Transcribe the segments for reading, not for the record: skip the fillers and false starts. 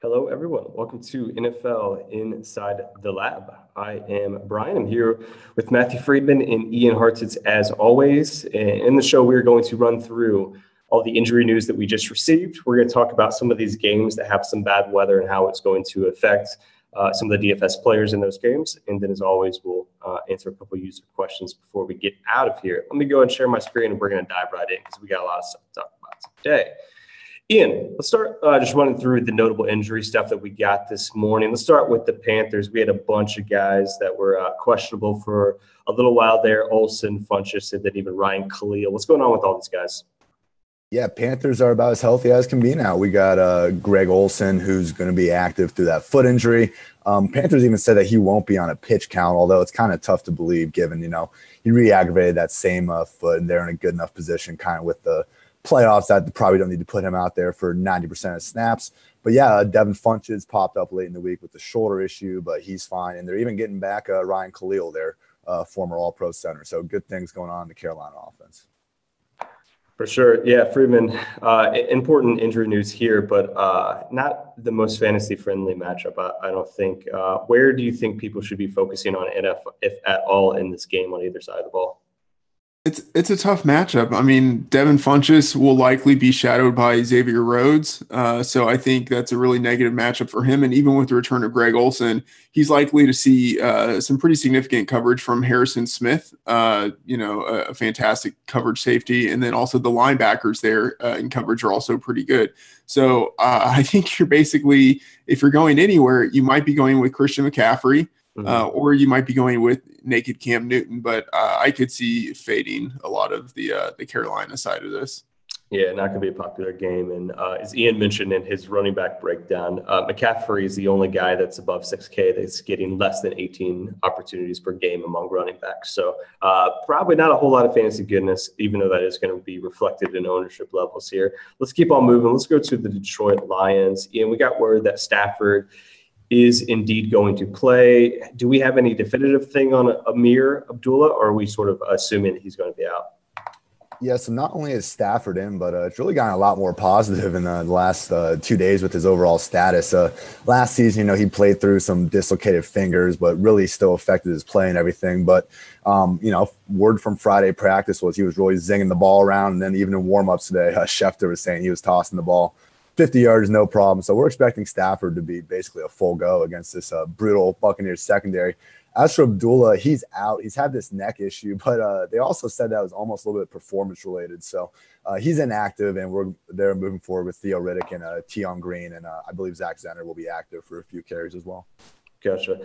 Hello, everyone. Welcome to NFL Inside the Lab. I am Brian. I'm here with Matthew Friedman and Ian Hartitz as always. And in the show, we're going to run through all the injury news that we just received. We're going to talk about some of these games that have some bad weather and how it's going to affect some of the DFS players in those games. And then, as always, we'll answer a couple user questions before we get out of here. Let me go and share my screen, and we're going to dive right in because we got a lot of stuff to talk about today. Ian, let's start just running through the notable injury stuff that we got this morning. Let's start with the Panthers. We had a bunch of guys that were questionable for a little while there. Olsen, Funchess, and then even Ryan Khalil. What's going on with all these guys? Yeah, Panthers are about as healthy as can be now. We got Greg Olsen, who's going to be active through that foot injury. Panthers even said that he won't be on a pitch count, although it's kind of tough to believe given, he re-aggravated that same foot, and they're in a good enough position kind of with the playoffs that probably don't need to him out there for 90% of snaps. But yeah, Devin Funchess popped up late in the week with the shoulder issue, but he's fine. And they're even getting back Ryan Khalil, their former All-Pro center. So good things going on in the Carolina offense. For sure. Yeah, Friedman, important injury news here, but not the most fantasy-friendly matchup, I don't think. Where do you think people should be focusing on, if at all, in this game on either side of the ball? It's a tough matchup. I mean, Devin Funchess will likely be shadowed by Xavier Rhodes. So I think that's a really negative matchup for him. And even with the return of Greg Olsen, he's likely to see some pretty significant coverage from Harrison Smith, a fantastic coverage safety. And then also the linebackers there in coverage are also pretty good. So I think you're basically, if you're going anywhere, you might be going with Christian McCaffrey. Or you might be going with naked Cam Newton, but I could see fading a lot of the Carolina side of this. Yeah, not going to be a popular game. And as Ian mentioned in his running back breakdown, McCaffrey is the only guy that's above 6K that's getting less than 18 opportunities per game among running backs. So probably not a whole lot of fantasy goodness, even though that is going to be reflected in ownership levels here. Let's keep on moving. Let's go to the Detroit Lions. Ian, we got word that Stafford is indeed going to play. Do we have any definitive thing on Amir Abdullah, or are we sort of assuming he's going to be out? Yeah, so not only is Stafford in, but it's really gotten a lot more positive in the last 2 days with his overall status. Last season, he played through some dislocated fingers, but really still affected his play and everything. But, word from Friday practice was he was really zinging the ball around. And then even in warmups today, Schefter was saying he was tossing the ball 50 yards, no problem. So we're expecting Stafford to be basically a full go against this brutal Buccaneers secondary. As for Abdullah, he's out. He's had this neck issue, but they also said that was almost a little bit performance related. So he's inactive, and they're moving forward with Theo Riddick and Tion Green, and I believe Zach Zenner will be active for a few carries as well. Gotcha.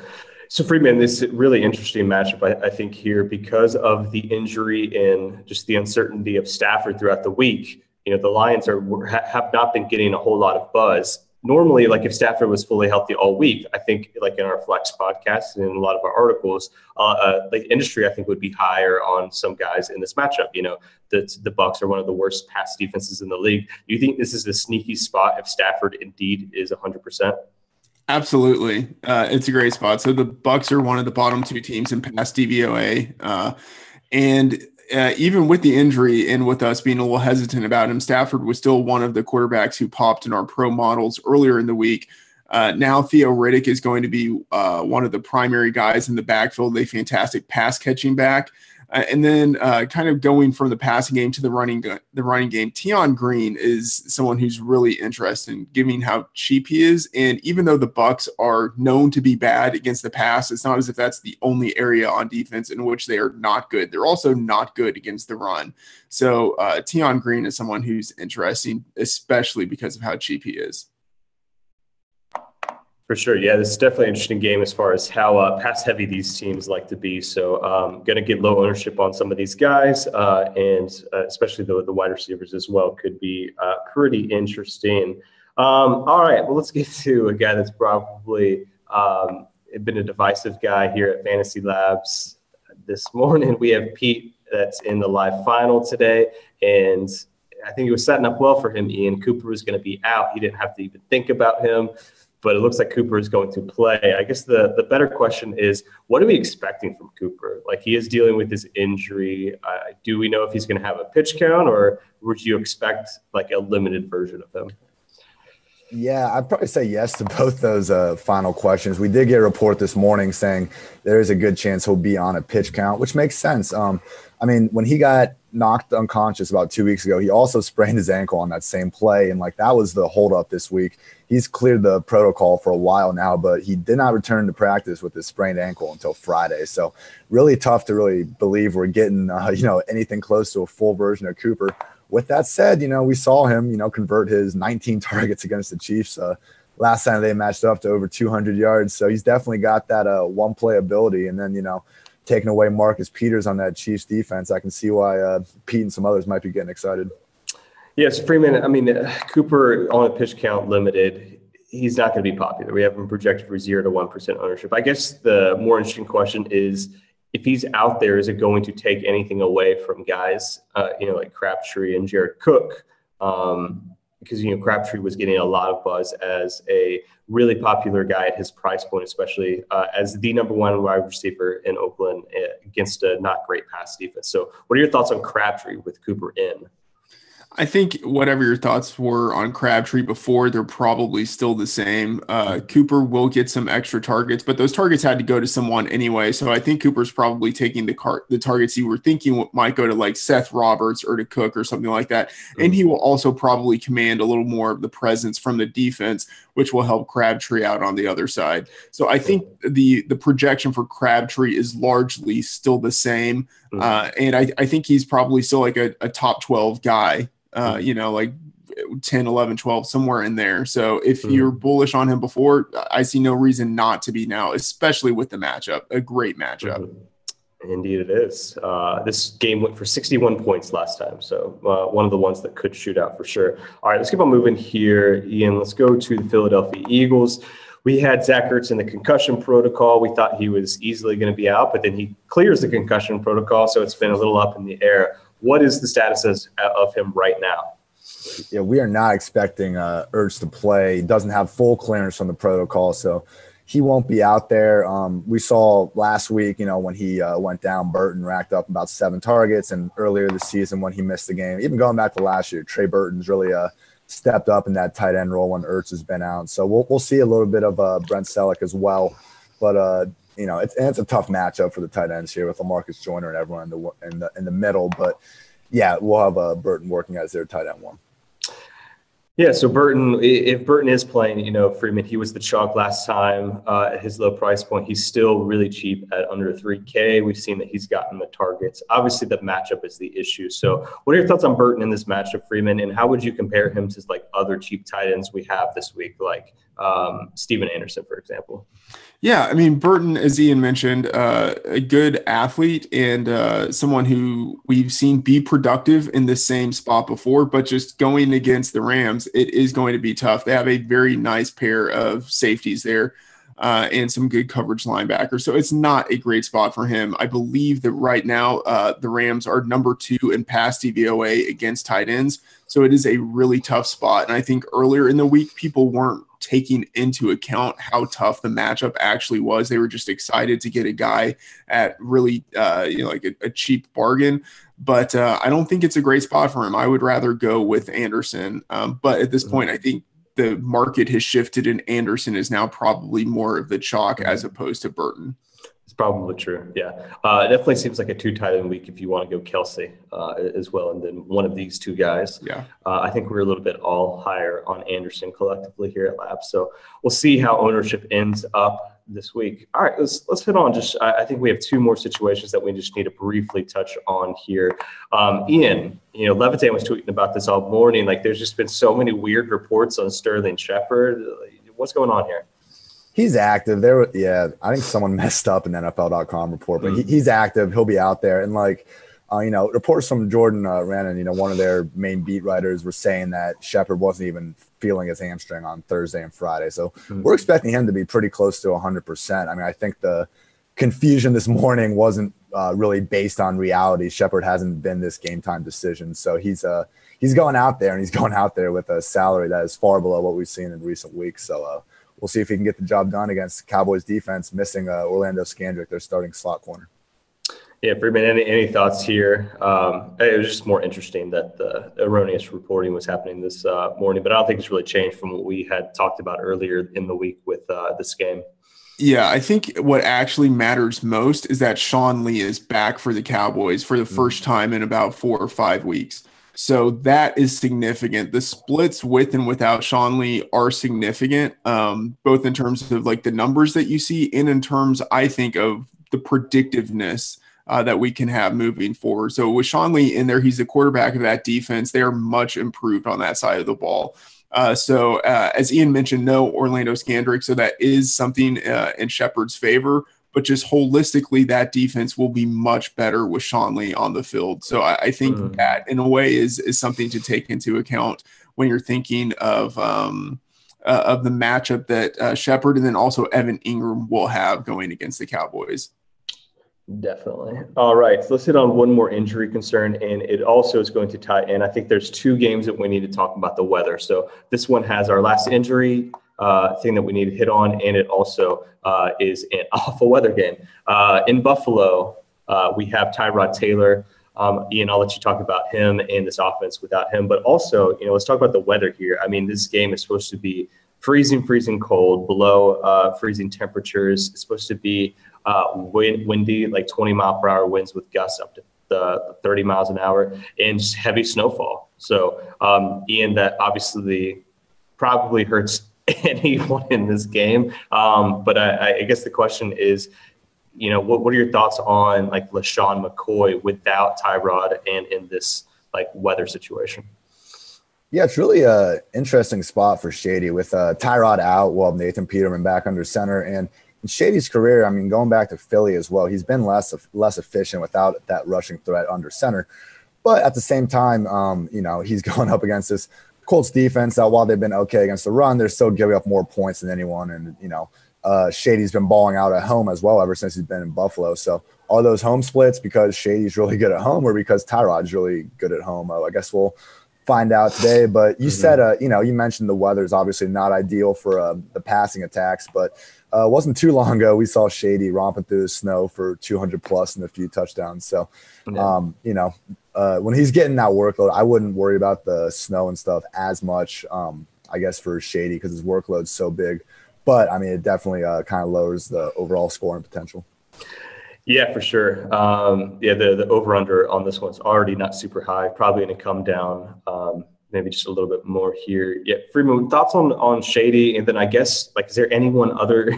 So, Friedman, this is a really interesting matchup, I think, here because of the injury and just the uncertainty of Stafford throughout the week. The Lions have not been getting a whole lot of buzz. Normally, like if Stafford was fully healthy all week, I think like in our Flex podcast and in a lot of our articles, the industry, I think, would be higher on some guys in this matchup. The Bucs are one of the worst pass defenses in the league. Do you think this is a sneaky spot if Stafford indeed is 100%? Absolutely. It's a great spot. So the Bucs are one of the bottom two teams in pass DVOA. Even with the injury and with us being a little hesitant about him, Stafford was still one of the quarterbacks who popped in our pro models earlier in the week. Now Theo Riddick is going to be one of the primary guys in the backfield, a fantastic pass catching back. And then kind of going from the passing game to the running game, Tion Green is someone who's really interesting, given how cheap he is. And even though the Bucs are known to be bad against the pass, it's not as if that's the only area on defense in which they are not good. They're also not good against the run. So Tion Green is someone who's interesting, especially because of how cheap he is. For sure. Yeah, this is definitely an interesting game as far as how pass heavy these teams like to be. So going to get low ownership on some of these guys and especially the wide receivers as well could be pretty interesting. All right, well, let's get to a guy that's probably been a divisive guy here at Fantasy Labs this morning. We have Pete that's in the live final today, and I think it was setting up well for him. Ian Cooper was going to be out. He didn't have to even think about him. But it looks like Cooper is going to play. I guess the better question is, what are we expecting from Cooper? Like, he is dealing with his injury. Do we know if he's going to have a pitch count, or would you expect like a limited version of him? Yeah, I'd probably say yes to both those final questions. We did get a report this morning saying there is a good chance he'll be on a pitch count, which makes sense. I mean, when he got knocked unconscious about 2 weeks ago, he also sprained his ankle on that same play. And like that was the holdup this week. He's cleared the protocol for a while now, but he did not return to practice with his sprained ankle until Friday. So really tough to really believe we're getting, anything close to a full version of Cooper. With that said, we saw him, convert his 19 targets against the Chiefs last time they matched up to over 200 yards. So he's definitely got that one play ability. And then, taking away Marcus Peters on that Chiefs defense, I can see why Pete and some others might be getting excited. Yes, Freeman, I mean, Cooper on a pitch count limited, he's not going to be popular. We have him projected for 0 to 1% ownership. I guess the more interesting question is, if he's out there, is it going to take anything away from guys, like Crabtree and Jared Cook? Because, Crabtree was getting a lot of buzz as a really popular guy at his price point, especially as the number one wide receiver in Oakland against a not great pass defense. So what are your thoughts on Crabtree with Cooper in? I think whatever your thoughts were on Crabtree before, they're probably still the same. Cooper will get some extra targets, but those targets had to go to someone anyway. So I think Cooper's probably taking the targets you were thinking might go to like Seth Roberts or to Cook or something like that. And he will also probably command a little more of the presence from the defense, which will help Crabtree out on the other side. So I think the projection for Crabtree is largely still the same. And I think he's probably still like a top 12 guy. Like 10, 11, 12, somewhere in there. So if you're bullish on him before, I see no reason not to be now, especially with the matchup, a great matchup. Indeed it is. This game went for 61 points last time. So one of the ones that could shoot out for sure. All right, let's keep on moving here. Ian, let's go to the Philadelphia Eagles. We had Zach Ertz in the concussion protocol. We thought he was easily going to be out, but then he clears the concussion protocol. So it's been a little up in the air. What is the status of him right now? Yeah, we are not expecting Ertz to play. He doesn't have full clearance from the protocol, so he won't be out there. We saw last week, when he went down, Burton racked up about 7 targets, and earlier this season when he missed the game, even going back to last year, Trey Burton's really stepped up in that tight end role when Ertz has been out. So we'll see a little bit of Brent Selleck as well, but it's a tough matchup for the tight ends here with LaMarcus Joyner and everyone in the middle. But yeah, we'll have Burton working as their tight end one. Yeah, so Burton, if Burton is playing, Freeman, he was the chalk last time at his low price point. He's still really cheap at under $3K. We've seen that he's gotten the targets. Obviously, the matchup is the issue. So what are your thoughts on Burton in this matchup, Freeman, and how would you compare him to like other cheap tight ends we have this week, like Steven Anderson, for example? Yeah, I mean, Burton, as Ian mentioned, a good athlete and someone who we've seen be productive in the same spot before, but just going against the Rams, it is going to be tough. They have a very nice pair of safeties there and some good coverage linebackers. So it's not a great spot for him. I believe that right now the Rams are number 2 in pass DVOA against tight ends. So it is a really tough spot. And I think earlier in the week, people weren't taking into account how tough the matchup actually was. They were just excited to get a guy at really, like a cheap bargain. But I don't think it's a great spot for him. I would rather go with Anderson. But at this point, I think the market has shifted and Anderson is now probably more of the chalk as opposed to Burton. It's probably true. Yeah. It definitely seems like a 2 tight end week if you want to go Kelsey as well. And then one of these 2 guys. Yeah. I think we're a little bit all higher on Anderson collectively here at Lab. So we'll see how ownership ends up this week. All right, let's hit on I think we have 2 more situations that we just need to briefly touch on here. Ian, Levitan was tweeting about this all morning. Like there's just been so many weird reports on Sterling Shepard. What's going on here? He's active. I think someone messed up in the NFL.com report, but he's active. He'll be out there. And reports from Jordan Rannon, one of their main beat writers were saying that Shepard wasn't even feeling his hamstring on Thursday and Friday. So we're expecting him to be pretty close to 100%. I mean, I think the confusion this morning wasn't really based on reality. Shepard hasn't been this game time decision. So he's going out there, and he's going out there with a salary that is far below what we've seen in recent weeks. So we'll see if he can get the job done against Cowboys defense, missing Orlando Scandrick, their starting slot corner. Yeah, Freeman, any thoughts here? It was just more interesting that the erroneous reporting was happening this morning, but I don't think it's really changed from what we had talked about earlier in the week with this game. Yeah, I think what actually matters most is that Sean Lee is back for the Cowboys for the first time in about 4 or 5 weeks. So that is significant. The splits with and without Sean Lee are significant, both in terms of like the numbers that you see and in terms, I think, of the predictiveness that we can have moving forward. So with Sean Lee in there, he's the quarterback of that defense. They are much improved on that side of the ball. So as Ian mentioned, no Orlando Scandrick. So that is something in Shepard's favor, but just holistically, that defense will be much better with Sean Lee on the field. So I think that in a way is something to take into account when you're thinking of the matchup that Shepard and then also Evan Ingram will have going against the Cowboys. Definitely. All right. So let's hit on one more injury concern, and it also is going to tie in. I think there's 2 games that we need to talk about the weather. So this one has our last injury thing that we need to hit on, and it also is an awful weather game. In Buffalo, we have Tyrod Taylor. Ian, I'll let you talk about him and this offense without him. But also, let's talk about the weather here. I mean, this game is supposed to be freezing cold, below freezing temperatures. It's supposed to be windy, like 20-mile-per-hour winds with gusts up to 30 miles an hour, and just heavy snowfall. So, Ian, that obviously probably hurts anyone in this game. But I guess the question is, what are your thoughts on like LaShawn McCoy without Tyrod and in this like weather situation? Yeah, it's really an interesting spot for Shady with Tyrod out, Nathan Peterman back under center. And in Shady's career, I mean, going back to Philly as well, he's been less efficient without that rushing threat under center. But at the same time, he's going up against this Colts defense that while they've been okay against the run, they're still giving up more points than anyone. And, Shady's been balling out at home as well ever since he's been in Buffalo. So are those home splits because Shady's really good at home or because Tyrod's really good at home? I guess we'll find out today. But you said, you mentioned the weather is obviously not ideal for the passing attacks, but it wasn't too long ago we saw Shady romping through the snow for 200 plus and a few touchdowns. So, when he's getting that workload, I wouldn't worry about the snow and stuff as much, I guess, for Shady because his workload's so big. But, I mean, it definitely kind of lowers the overall scoring potential. Yeah, for sure. The over-under on this one's already not super high, probably going to come down maybe just a little bit more here. Yeah, Freeman, thoughts on Shady? And then I guess, is there anyone other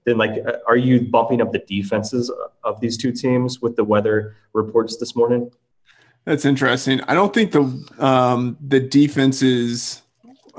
than, are you bumping up the defenses of these 2 teams with the weather reports this morning? That's interesting. I don't think the defenses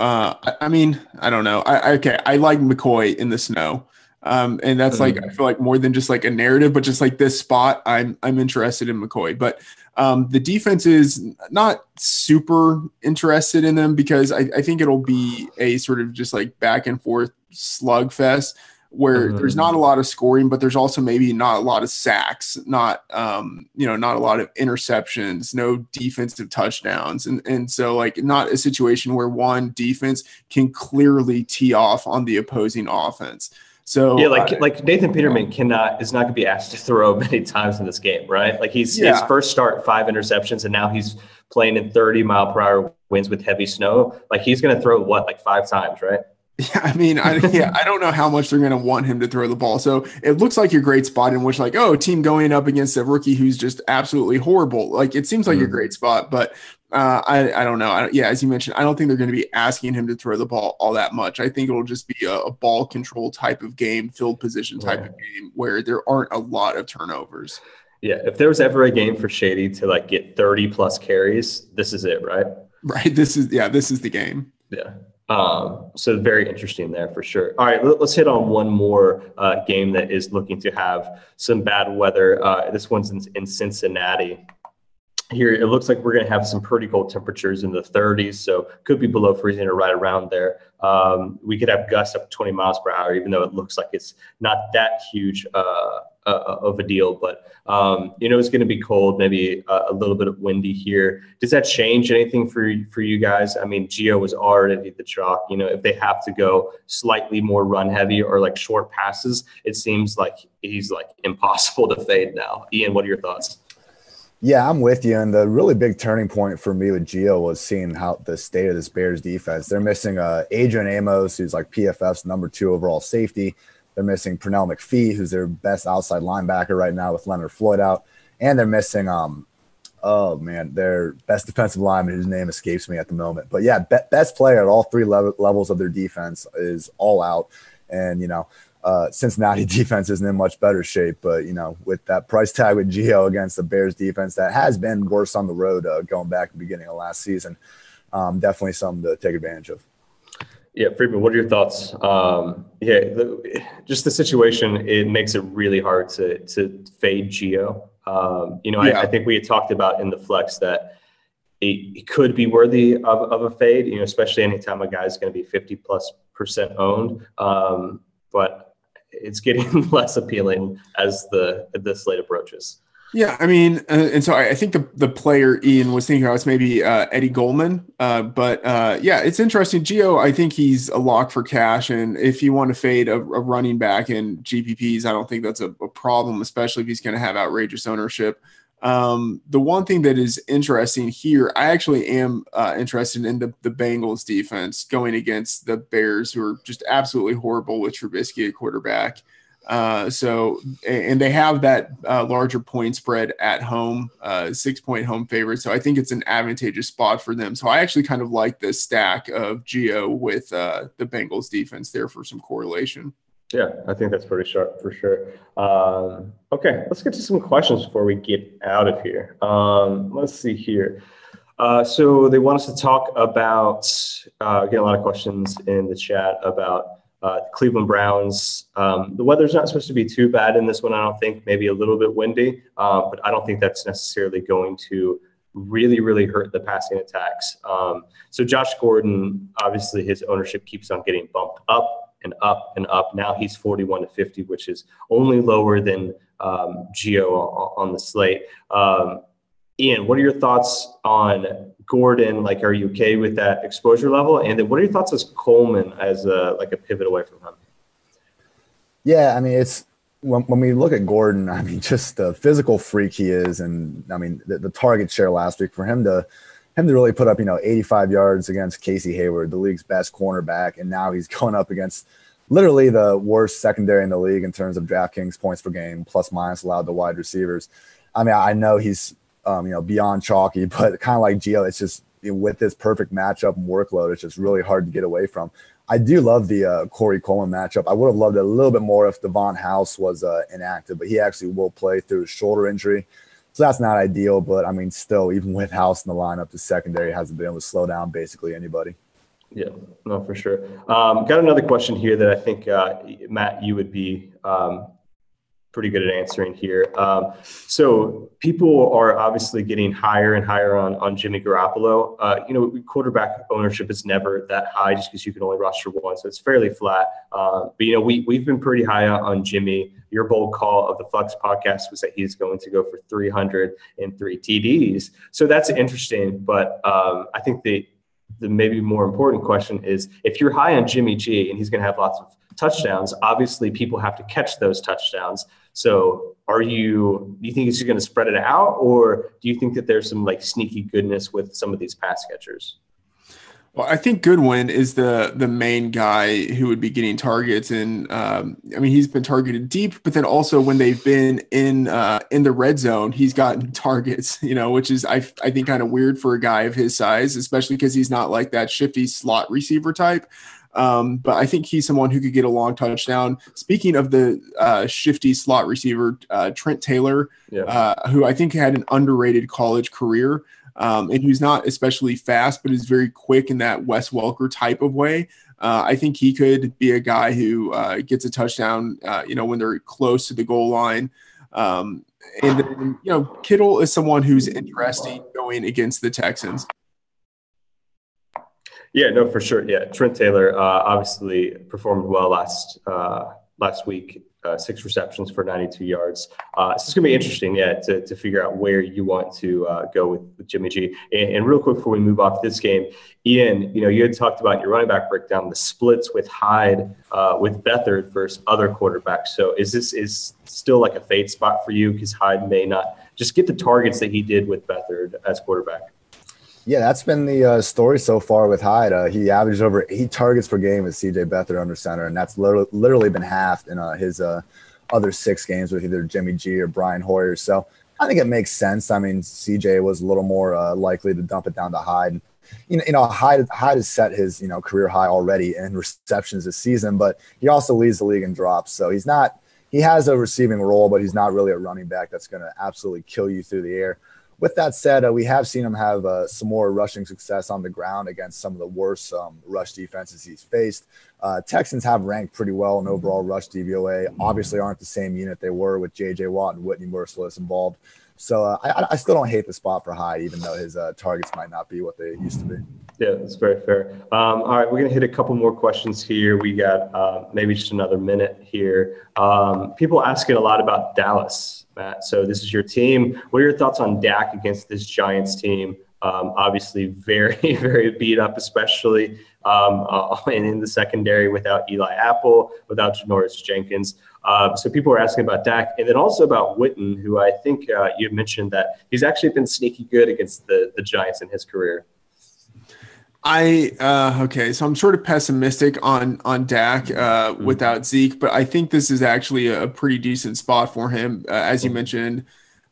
I mean, I don't know. I like McCoy in the snow. And that's I feel like more than just like a narrative, but just like this spot, I'm interested in McCoy. But the defense is not super interested in them because I think it'll be a sort of just like back and forth slugfest where there's not a lot of scoring, but there's also maybe not a lot of sacks, not a lot of interceptions, no defensive touchdowns. And so not a situation where one defense can clearly tee off on the opposing offense. So yeah, Nathan Peterman is not going to be asked to throw many times in this game, right? His first start 5 interceptions, and now he's playing in 30-mile-per-hour winds with heavy snow. He's going to throw 5 times, right? Yeah, I mean, I don't know how much they're going to want him to throw the ball. So it looks like a great spot in which team going up against a rookie who's just absolutely horrible. It seems like a great spot, but I don't know. As you mentioned, I don't think they're going to be asking him to throw the ball all that much. I think it'll just be a ball control type of game, field position type of game where there aren't a lot of turnovers. Yeah, if there was ever a game for Shady to get 30 plus carries, this is it, right? Right. This is the game. Yeah. So very interesting there for sure. All right, let's hit on one more game that is looking to have some bad weather. This one's in Cincinnati. Here, it looks like we're going to have some pretty cold temperatures in the 30s, so could be below freezing or right around there. We could have gusts up to 20 miles per hour, even though it looks like it's not that huge of a deal. But, it's going to be cold, maybe a little bit of windy here. Does that change anything for you guys? I mean, Gio was already the chalk. If they have to go slightly more run heavy or like short passes, it seems like he's like impossible to fade now. Ian, what are your thoughts? Yeah, I'm with you. And the really big turning point for me with Gio was seeing how the state of this Bears defense. They're missing Adrian Amos, who's like PFF's number 2 overall safety. They're missing Pernell McPhee, who's their best outside linebacker right now with Leonard Floyd out. And they're missing, their best defensive lineman, whose name escapes me at the moment. But yeah, best player at all 3 levels of their defense is all out. And, Cincinnati defense isn't in much better shape, but with that price tag with Gio against the Bears defense that has been worse on the road going back to the beginning of last season, definitely something to take advantage of. Yeah, Friedman, what are your thoughts? Just the situation, it makes it really hard to fade Gio. I think we had talked about in the flex that it could be worthy of a fade, especially anytime a guy's going to be 50+% owned. But it's getting less appealing as the slate approaches. Yeah, I mean, and so I think the player Ian was thinking about was maybe Eddie Goldman. But it's interesting. Gio, I think he's a lock for cash. And if you want to fade a running back in GPPs, I don't think that's a problem, especially if he's going to have outrageous ownership. The one thing that is interesting here, I actually am interested in the Bengals defense going against the Bears, who are just absolutely horrible with Trubisky at quarterback. And they have that larger point spread at home, 6-point home favorite. So I think it's an advantageous spot for them. So I actually kind of like the stack of Gio with the Bengals defense there for some correlation. Yeah, I think that's pretty sharp for sure. Okay, let's get to some questions before we get out of here. Let's see here. So they want us to talk about, get a lot of questions in the chat about the Cleveland Browns. The weather's not supposed to be too bad in this one, I don't think. Maybe a little bit windy, but I don't think that's necessarily going to really, really hurt the passing attacks. So Josh Gordon, obviously his ownership keeps on getting bumped up and up and up. Now he's 41-50, which is only lower than Gio on the slate. Ian, what are your thoughts on Gordon? Like, are you okay with that exposure level? And then what are your thoughts as Coleman as a pivot away from him? Yeah, I mean, it's when we look at Gordon, I mean, just the physical freak he is. And I mean, the target share last week for him to really put up, 85 yards against Casey Hayward, the league's best cornerback. And now he's going up against literally the worst secondary in the league in terms of DraftKings points per game, plus minus allowed to wide receivers. I mean, I know he's, beyond chalky, but kind of like Gio, it's just with this perfect matchup and workload, it's just really hard to get away from. I do love the Corey Coleman matchup. I would have loved it a little bit more if Devon House was inactive, but he actually will play through his shoulder injury. So that's not ideal, but I mean, still, even with House in the lineup, the secondary hasn't been able to slow down basically anybody. Yeah, no, for sure. Got another question here that I think, Matt, you would be pretty good at answering here. So people are obviously getting higher and higher on Jimmy Garoppolo. Quarterback ownership is never that high just because you can only roster one, so it's fairly flat. But we've been pretty high on Jimmy. Your bold call of the Flex podcast was that he's going to go for 303 TDs. So that's interesting. But I think the maybe more important question is, if you're high on Jimmy G and he's going to have lots of touchdowns, obviously people have to catch those touchdowns. So do you think he's going to spread it out, or do you think that there's some sneaky goodness with some of these pass catchers? Well, I think Goodwin is the main guy who would be getting targets, and he's been targeted deep, but then also when they've been in the red zone, he's gotten targets, which is I think kind of weird for a guy of his size, especially because he's not like that shifty slot receiver type. But I think he's someone who could get a long touchdown. Speaking of the shifty slot receiver, Trent Taylor, who I think had an underrated college career. And who's not especially fast, but is very quick in that Wes Welker type of way. I think he could be a guy who gets a touchdown, when they're close to the goal line. And then, Kittle is someone who's interesting going against the Texans. Yeah, no, for sure. Yeah, Trent Taylor obviously performed well last last week, 6 receptions for 92 yards. So it's going to be interesting, to figure out where you want to go with Jimmy G. And real quick before we move off this game, Ian, you had talked about your running back breakdown, the splits with Hyde, with Beathard versus other quarterbacks. So is still like a fade spot for you because Hyde may not just get the targets that he did with Beathard as quarterback? Yeah, that's been the story so far with Hyde. He averaged over 8 targets per game with C.J. Beathard under center, and that's literally been halved in his other 6 games with either Jimmy G or Brian Hoyer. So I think it makes sense. I mean, C.J. was a little more likely to dump it down to Hyde. Hyde has set his career high already in receptions this season, but he also leads the league in drops. So he has a receiving role, but he's not really a running back that's going to absolutely kill you through the air. With that said, we have seen him have some more rushing success on the ground against some of the worst rush defenses he's faced. Texans have ranked pretty well in overall rush DVOA. Obviously aren't the same unit they were with J.J. Watt and Whitney Merciless involved. So I still don't hate the spot for Hyde, even though his targets might not be what they used to be. Yeah, that's very fair. All right, we're going to hit a couple more questions here. We got maybe just another minute here. People asking a lot about Dallas. Matt, so this is your team. What are your thoughts on Dak against this Giants team? Obviously very, very beat up, especially and in the secondary without Eli Apple, without Janoris Jenkins. So people are asking about Dak, and then also about Witten, who I think you had mentioned that he's actually been sneaky good against the Giants in his career. Okay, so I'm sort of pessimistic on Dak without Zeke, but I think this is actually a pretty decent spot for him. As you mentioned,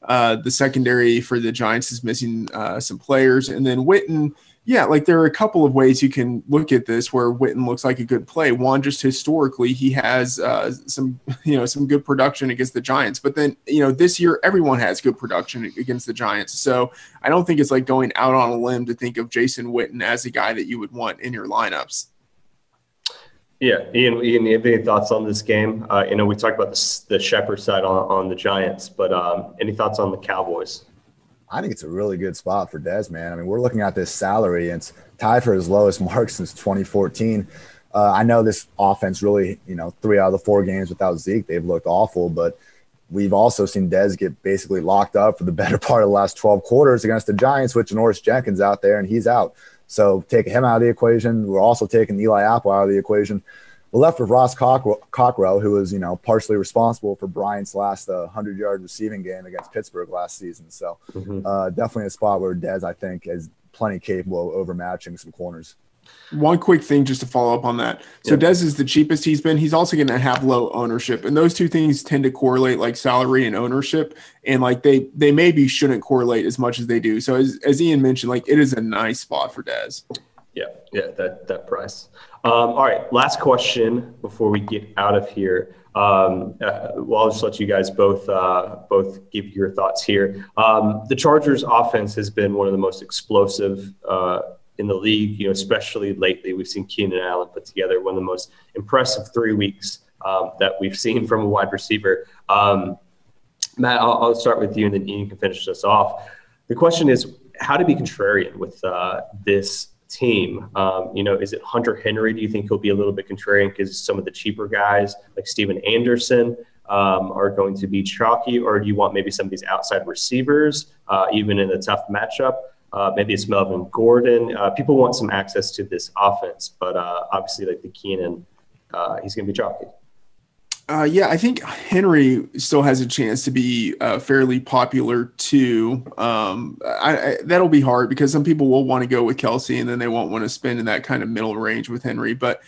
the secondary for the Giants is missing some players, and then Witten. Yeah, like there are a couple of ways you can look at this where Witten looks like a good play. One, just historically, he has some good production against the Giants. But then, this year, everyone has good production against the Giants. So I don't think it's like going out on a limb to think of Jason Witten as a guy that you would want in your lineups. Yeah, Ian, you have any thoughts on this game? We talked about the Shepherd side on the Giants, but any thoughts on the Cowboys? I think it's a really good spot for Dez, man. I mean, we're looking at this salary, and it's tied for his lowest mark since 2014. I know this offense really, 3 out of the 4 games without Zeke, they've looked awful, but we've also seen Dez get basically locked up for the better part of the last 12 quarters against the Giants with Janoris Jenkins out there, and he's out. So taking him out of the equation, we're also taking Eli Apple out of the equation. We're left with Ross Cockrell, who was, partially responsible for Bryant's last 100-yard receiving game against Pittsburgh last season. So definitely a spot where Dez, I think, is plenty capable of overmatching some corners. One quick thing just to follow up on that. So Dez is the cheapest he's been. He's also going to have low ownership. And those two things tend to correlate, like salary and ownership. And like they maybe shouldn't correlate as much as they do. So as Ian mentioned, like it is a nice spot for Dez. Yeah, that price. All right, last question before we get out of here. Well, I'll just let you guys both give your thoughts here. The Chargers' offense has been one of the most explosive in the league, especially lately. We've seen Keenan Allen put together one of the most impressive 3 weeks that we've seen from a wide receiver. Matt, I'll start with you, and then Ian can finish us off. The question is how to be contrarian with this team. Is it Hunter Henry? Do you think he'll be a little bit contrarian because some of the cheaper guys like Steven Anderson are going to be chalky, or do you want maybe some of these outside receivers, even in a tough matchup? Maybe it's Melvin Gordon. People want some access to this offense, but obviously like the Keenan, he's going to be chalky. I think Henry still has a chance to be fairly popular too. That'll be hard because some people will want to go with Kelsey and then they won't want to spend in that kind of middle range with Henry. But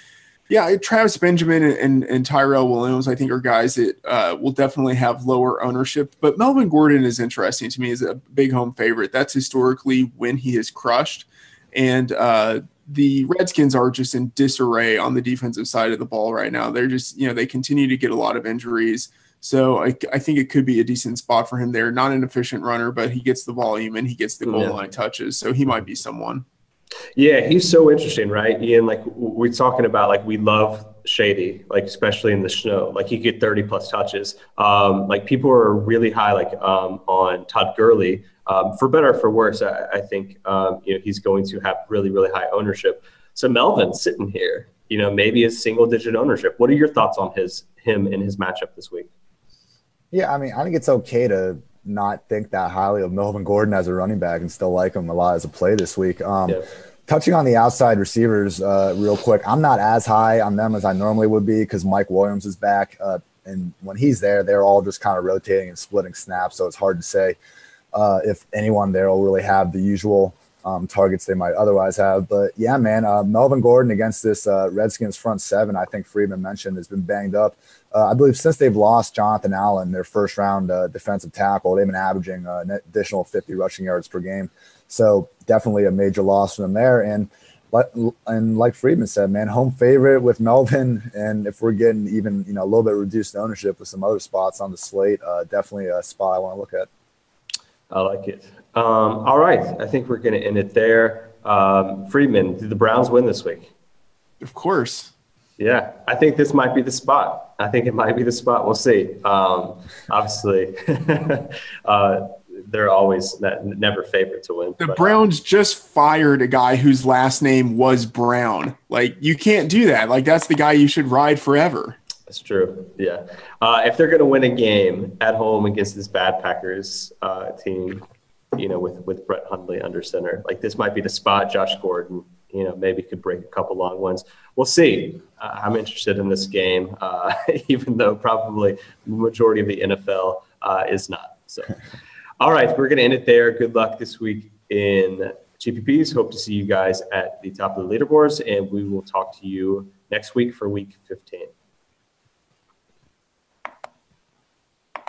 yeah, Travis Benjamin and Tyrell Williams, I think, are guys that will definitely have lower ownership. But Melvin Gordon is interesting to me as a big home favorite. That's historically when he has crushed. And the Redskins are just in disarray on the defensive side of the ball right now. They're just, they continue to get a lot of injuries. So I think it could be a decent spot for him there. Not an efficient runner, but he gets the volume and he gets the goal line touches. So he might be someone. Yeah, he's so interesting, right, Ian? Like we're talking about, like we love Shady, like especially in the snow. Like he get 30+ touches. Like people are really high, like on Todd Gurley. For better or for worse, I think he's going to have really, really high ownership. So Melvin's sitting here, maybe a single-digit ownership. What are your thoughts on his him in his matchup this week? Yeah, I mean, I think it's okay to not think that highly of Melvin Gordon as a running back and still like him a lot as a play this week. Touching on the outside receivers real quick, I'm not as high on them as I normally would be because Mike Williams is back. And when he's there, they're all just kind of rotating and splitting snaps. So it's hard to say if anyone there will really have the usual targets they might otherwise have. But yeah, man, Melvin Gordon against this Redskins front seven, I think Friedman mentioned, has been banged up. I believe since they've lost Jonathan Allen, their first round defensive tackle, they've been averaging an additional 50 rushing yards per game. So definitely a major loss for them there. And like Friedman said, man, home favorite with Melvin. And if we're getting even, a little bit reduced ownership with some other spots on the slate, definitely a spot I want to look at. I like it. All right. I think we're going to end it there. Friedman, did the Browns win this week? Of course. Yeah, I think this might be the spot. I think it might be the spot. We'll see. Obviously, they're always never favored to win. The Browns just fired a guy whose last name was Brown. Like, you can't do that. Like, that's the guy you should ride forever. That's true. Yeah. If they're going to win a game at home against this bad Packers team, with Brett Hundley under center, like this might be the spot. Josh Gordon, maybe could break a couple long ones. We'll see. I'm interested in this game, even though probably the majority of the NFL is not. So, all right, we're going to end it there. Good luck this week in GPPs. Hope to see you guys at the top of the leaderboards, and we will talk to you next week for week 15.